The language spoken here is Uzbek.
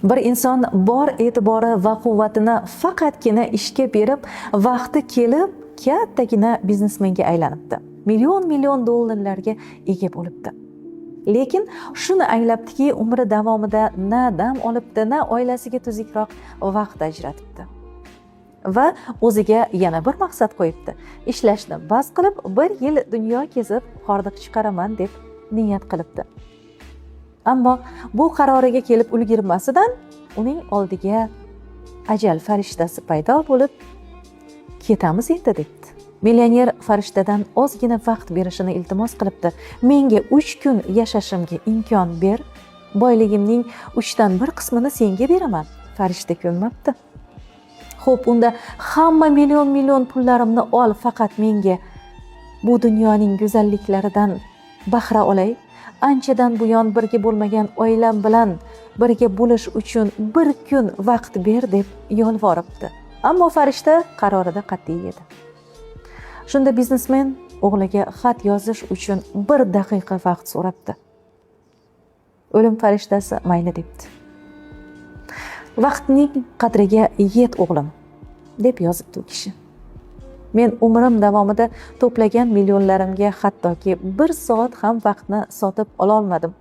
Bir inson bor e'tibori va quvvatini faqatgina ishga berib, vaqti kelib kattagina biznesmenga aylanibdi. Million dollarlarga ega bo'libdi. Lekin shuni anglabdiki, umri davomida na dam olibdi, na oilasiga tuzukroq vaqt ajratibdi. Va o'ziga yana bir maqsad qo'yibdi. Ishlashni bas qilib, 1 yil dunyo kezib hordiq chiqaraman deb niyat qilibdi. Ammo bu qaroriga kelib ulgurmasidan uning oldiga ajal farishtasi paydo bo'lib, ketamiz endi debdi. Millioner farishtadan ozgina vaqt berishini iltimos qilibdi. Menga 3 kun yashashimga imkon ber, boyligimning 3dan 1 qismini senga beraman. Farishta ko'nmabdi. Xo'p, unda hamma million pullarimni ol, faqat menga bu dunyoning go'zalliklaridan bahra olay. Anchadan buyon birga bo'lmagan oilam bilan birga bo'lish uchun 1 kun vaqt ber deb yolvoribdi. Ammo farishta qarorida qat'iy edi. Shunda biznesmen o'g'liga xat yozish uchun 1 daqiqa vaqt so'rabdi. O'lim farishtasi mayli debdi. Vaqtning qadriga yet o'g'lim deb yozibdi u kishi. Men umrim davomida to'plagan millionlarimga hattoki 1 soat ham vaqtni sotib ola olmadim.